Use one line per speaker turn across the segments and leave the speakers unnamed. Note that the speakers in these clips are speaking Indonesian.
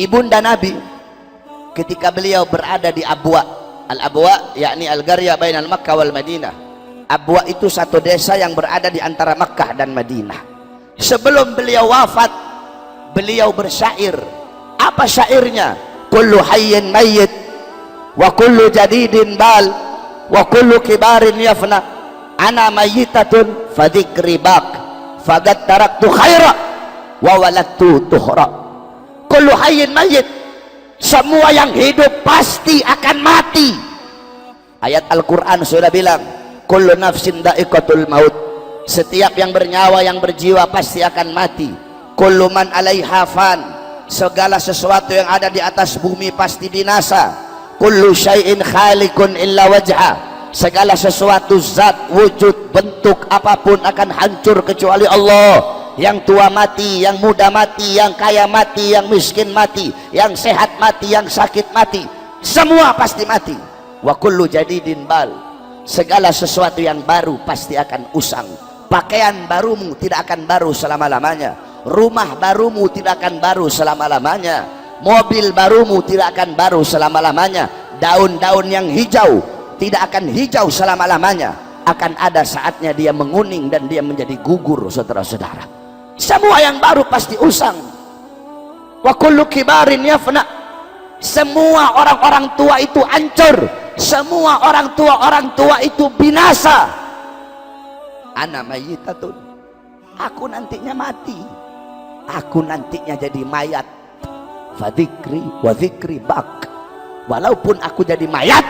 ibunda Nabi ketika beliau berada di Abwa. Al-Abwa yakni Al-Qarya bainal Makkah wal Madinah. Abwa itu satu desa yang berada di antara Makkah dan Madinah. Sebelum beliau wafat, beliau bersyair. Apa syairnya? Kullu hayyin mayyit wa kullu jadidin bal wa kullu kibarin yafna, ana mayyitatun fadhikri bak faqad taraktu khaira wa waladtu tuhra. Kullu hayyin mayyit, semua yang hidup pasti akan mati. Ayat Al-Quran sudah bilang, kullu nafsin dha'iqatul maut, setiap yang bernyawa, yang berjiwa pasti akan mati. Kullu man 'alaiha fan, segala sesuatu yang ada di atas bumi pasti binasa. Kullu syai'in khaliqun illa wajha, segala sesuatu zat, wujud, bentuk apapun akan hancur kecuali Allah. Yang tua mati, yang muda mati, yang kaya mati, yang miskin mati, yang sehat mati, yang sakit mati, semua pasti mati. Wa kullu jadidin bal, segala sesuatu yang baru pasti akan usang. Pakaian barumu tidak akan baru selama-lamanya, rumah barumu tidak akan baru selama-lamanya, mobil barumu tidak akan baru selama-lamanya, daun-daun yang hijau tidak akan hijau selama-lamanya, akan ada saatnya dia menguning dan dia menjadi gugur. Saudara-saudara, semua yang baru pasti usang. Wa kullu kibarin yafna, semua orang-orang tua itu hancur, semua orang tua itu binasa. Ana mayyitatun, aku nantinya mati, aku nantinya jadi mayat. Fadzikri wa dzikri bak, walaupun aku jadi mayat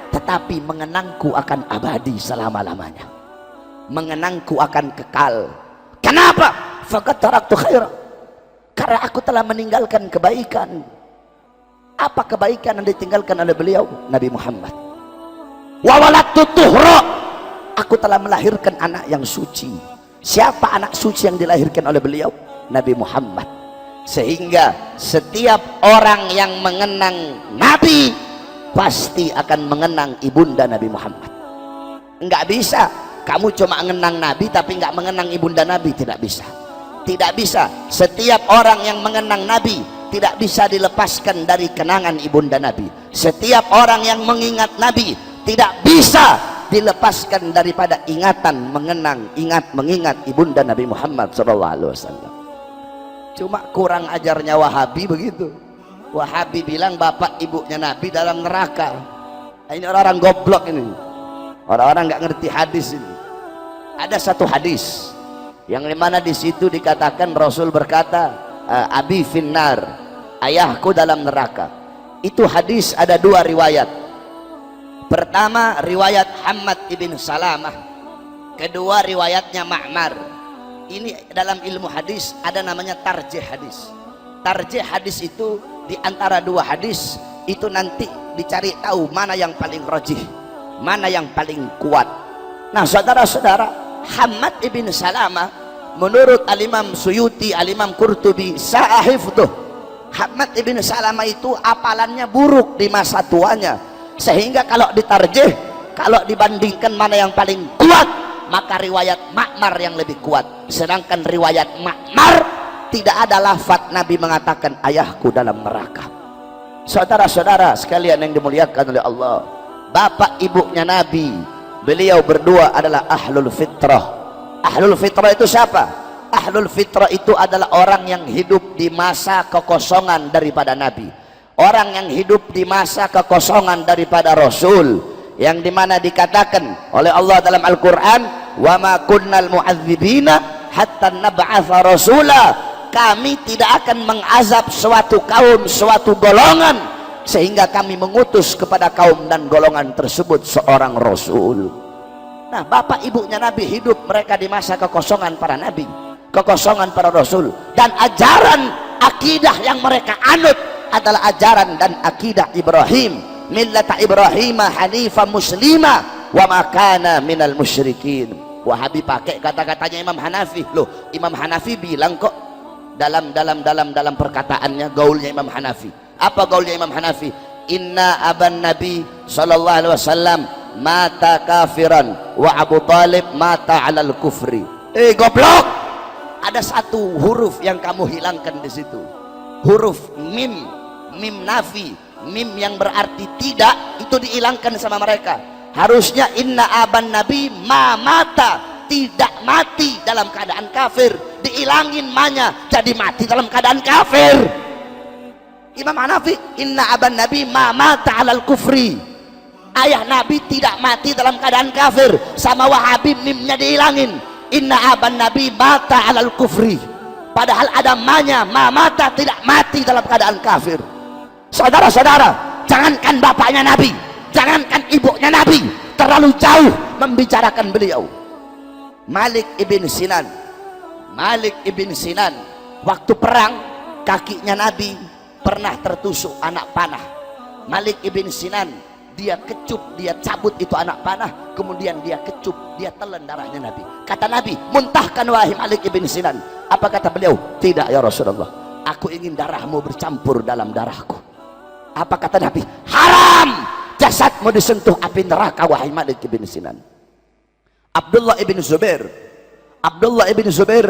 tetapi mengenangku akan abadi selama-lamanya, mengenangku akan kekal. Kenapa? Faqad taraktu khaira, karena aku telah meninggalkan kebaikan. Apa kebaikan yang ditinggalkan oleh beliau? Nabi Muhammad. Wa waladtu tuhra, aku telah melahirkan anak yang suci. Siapa anak suci yang dilahirkan oleh beliau? Nabi Muhammad. Sehingga setiap orang yang mengenang Nabi pasti akan mengenang ibunda Nabi Muhammad. Enggak bisa kamu cuma mengenang Nabi tapi enggak mengenang ibunda Nabi, tidak bisa. Tidak bisa. Setiap orang yang mengenang Nabi tidak bisa dilepaskan dari kenangan ibunda Nabi. Setiap orang yang mengingat Nabi tidak bisa dilepaskan daripada ingatan mengingat ibunda Nabi Muhammad SAW. Cuma kurang ajarnya Wahabi begitu. Wahabi bilang bapak ibunya Nabi dalam neraka. Ini orang-orang goblok ini, orang-orang nggak ngerti hadis ini. Ada satu hadis yang dimana di situ dikatakan Rasul berkata, abi finnar, ayahku dalam neraka. Itu hadis ada dua riwayat. Pertama riwayat Hammad ibn Salamah, kedua riwayatnya Ma'mar. Ini dalam ilmu hadis ada namanya tarjih hadis. Tarjih hadis itu di antara dua hadis itu nanti dicari tahu mana yang paling rajih, mana yang paling kuat. Nah saudara-saudara, Hammad ibn Salamah menurut Al-Imam Suyuti, Al-Imam Qurtubi, sa'ahifduh, Hammad ibn Salamah itu apalannya buruk di masa tuanya, sehingga kalau ditarjih, kalau dibandingkan mana yang paling kuat, maka riwayat Ma'mar yang lebih kuat. Sedangkan riwayat Ma'mar tidak ada lafaz Nabi mengatakan ayahku dalam neraka. Saudara-saudara sekalian yang dimuliakan oleh Allah, bapak ibunya Nabi, beliau berdua adalah ahlul fitrah. Ahlul fitrah itu siapa? Ahlul fitrah itu adalah orang yang hidup di masa kekosongan daripada Nabi, orang yang hidup di masa kekosongan daripada Rasul, yang dimana dikatakan oleh Allah dalam Al-Quran, wa ma kunnal mu'adzibina hatta nab'atha rasula, kami tidak akan mengazab suatu kaum, suatu golongan sehingga kami mengutus kepada kaum dan golongan tersebut seorang Rasul. Nah bapak ibunya Nabi hidup mereka di masa kekosongan para Nabi, kekosongan para Rasul, dan ajaran akidah yang mereka anut adalah ajaran dan akidah Ibrahim, millata Ibrahimah hanifah muslimah wa makana minal musyrikin. Wahabi pakai kata-katanya Imam Hanafi. Loh, Imam Hanafi bilang kok dalam perkataannya, gaulnya Imam Hanafi. Apa gaulnya Imam Hanafi? Inna aban Nabi sallallahu alaihi wasallam mata kafiran wa Abu Talib mata alal kufri. Goblok, ada satu huruf yang kamu hilangkan di situ. huruf mim, mim nafi, mim yang berarti tidak, itu dihilangkan sama mereka. Harusnya inna aban nabi ma mata, tidak mati dalam keadaan kafir, dihilangin manya jadi mati dalam keadaan kafir. Imam Hanafi inna aban nabi ma mata alal kufri, ayah nabi tidak mati dalam keadaan kafir. Sama Wahabi mimnya dihilangin, inna aban nabi mata alal kufri, padahal ada manya ma mata, tidak mati dalam keadaan kafir. Saudara-saudara, jangankan bapaknya nabi, jangankan ibunya nabi, terlalu jauh membicarakan beliau. Malik ibn Sinan, Malik ibn Sinan waktu perang kakinya nabi pernah tertusuk anak panah. Malik ibn Sinan dia kecup, dia cabut itu anak panah, kemudian dia kecup, dia telan darahnya nabi. Kata nabi, muntahkan wahai Malik ibn Sinan. Apa kata beliau? Tidak ya Rasulullah, aku ingin darahmu bercampur dalam darahku. Apa kata nabi? Haram jasadmu disentuh api neraka wahai Malik ibn Sinan. Abdullah ibn Zubair, Abdullah ibn Zubair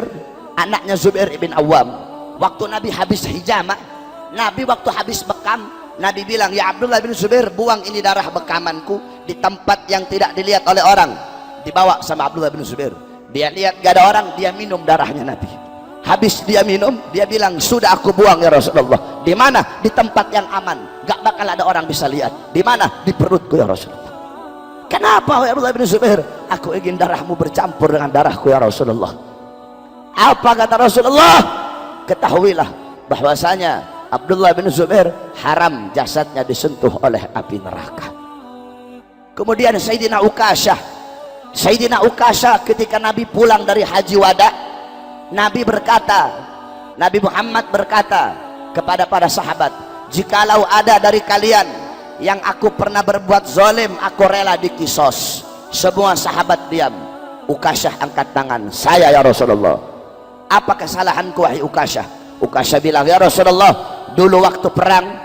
anaknya Zubair ibn Awam, waktu nabi habis hijamah, nabi waktu habis bekam, nabi bilang, ya Abdullah ibn Zubair, buang ini darah bekamanku di tempat yang tidak dilihat oleh orang. Dibawa sama Abdullah ibn Zubair, dia lihat gak ada orang, dia minum darahnya nabi. Habis dia minum, dia bilang, sudah aku buang ya Rasulullah. Di mana? Di tempat yang aman, gak bakal ada orang bisa lihat. Di mana? Di perutku ya Rasulullah. Kenapa ya Abdullah bin Zubair? Aku ingin darahmu bercampur dengan darahku ya Rasulullah. Apa kata Rasulullah? Ketahuilah bahwasanya Abdullah bin Zubair haram jasadnya disentuh oleh api neraka. Kemudian Sayyidina Ukasyah, Sayyidina Ukasyah ketika Nabi pulang dari haji wada, Nabi berkata, Nabi Muhammad berkata kepada para sahabat, jikalau ada dari kalian yang aku pernah berbuat zalim, aku rela dikisos. Semua sahabat diam. Ukasyah angkat tangan, saya ya Rasulullah. Apa kesalahanku wahai Ukasyah? Ukasyah bilang, ya Rasulullah, dulu waktu perang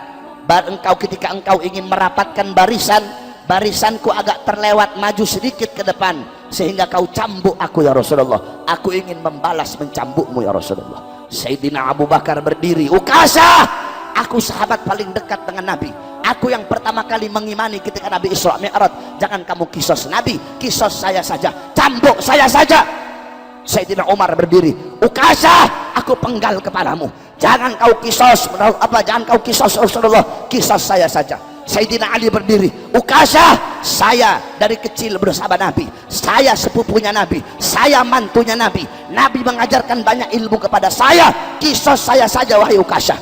ketika engkau ingin merapatkan barisan, barisanku agak terlewat maju sedikit ke depan sehingga kau cambuk aku ya Rasulullah. Aku ingin membalas mencambukmu ya Rasulullah. Sayyidina Abu Bakar berdiri, Ukasyah, aku sahabat paling dekat dengan Nabi, aku yang pertama kali mengimani ketika Nabi Isra Mi'raj. Jangan kamu kisos Nabi, kisos saya saja, cambuk saya saja. Sayyidina Umar berdiri, Ukasyah, aku penggal kepadamu, jangan kau kisos jangan kau kisos Rasulullah, kisos saya saja. Sayyidina Ali berdiri, Ukasyah, saya dari kecil bersama Nabi, saya sepupunya Nabi, saya mantunya Nabi, Nabi mengajarkan banyak ilmu kepada saya, kisos saya saja wahai Ukasyah.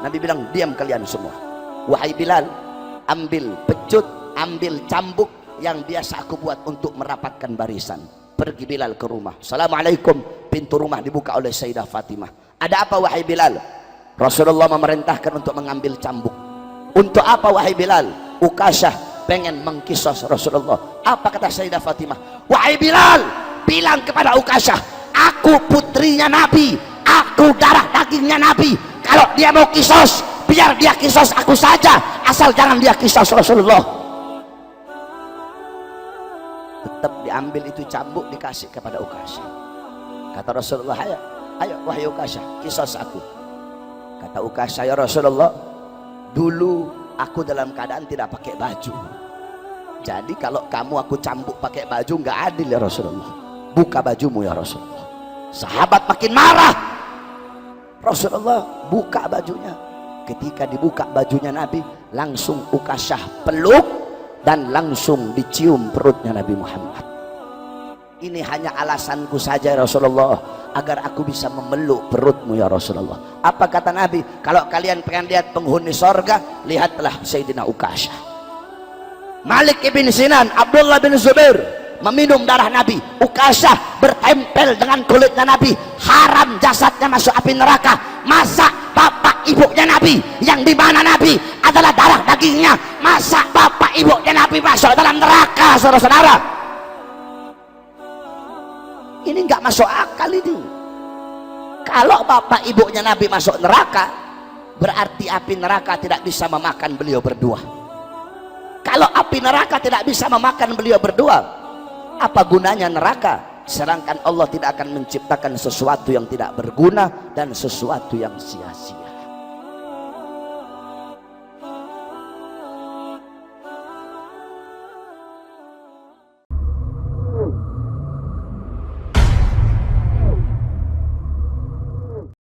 Nabi bilang, diam kalian semua. Wahai Bilal, ambil pecut, ambil cambuk yang biasa aku buat untuk merapatkan barisan. Pergi Bilal ke rumah. Assalamualaikum. Pintu rumah dibuka oleh Sayyidah Fatimah. Ada apa wahai Bilal? Rasulullah memerintahkan untuk mengambil cambuk. Untuk apa wahai Bilal? Ukasyah pengen mengkisos Rasulullah. Apa kata Sayyidah Fatimah? Wahai Bilal, bilang kepada Ukasyah, aku putrinya Nabi, aku darah dagingnya Nabi. Kalau dia mau kisos, biar dia kisos aku saja, asal jangan dia kisos Rasulullah. Tetap diambil itu cambuk, dikasih kepada Ukasyah. Kata Rasulullah, ayo, ayo wahai Ukasyah, kisos aku. Kata Ukasyah, ya Rasulullah, dulu aku dalam keadaan tidak pakai baju, jadi kalau kamu aku cambuk pakai baju nggak adil ya Rasulullah. Buka bajumu ya Rasulullah. Sahabat makin marah. Rasulullah buka bajunya. Ketika dibuka bajunya Nabi, langsung Ukasyah peluk dan langsung dicium perutnya Nabi Muhammad. Ini hanya alasanku saja ya Rasulullah, agar aku bisa memeluk perutmu ya Rasulullah. Apa kata Nabi? Kalau kalian pengen lihat penghuni sorga, lihatlah Sayyidina Ukasyah. Malik ibn Sinan, Abdullah bin Zubair meminum darah Nabi. Ukasyah bertempel dengan kulitnya Nabi, haram jasadnya masuk api neraka. Masa bapak ibunya Nabi, yang dimana Nabi adalah darah dagingnya, masa bapak ibunya Nabi masuk dalam neraka? Saudara-saudara, ini nggak masuk akal ini. Kalau bapak ibunya Nabi masuk neraka, berarti api neraka tidak bisa memakan beliau berdua. Kalau api neraka tidak bisa memakan beliau berdua, apa gunanya neraka? Sedangkan Allah tidak akan menciptakan sesuatu yang tidak berguna dan sesuatu yang sia-sia.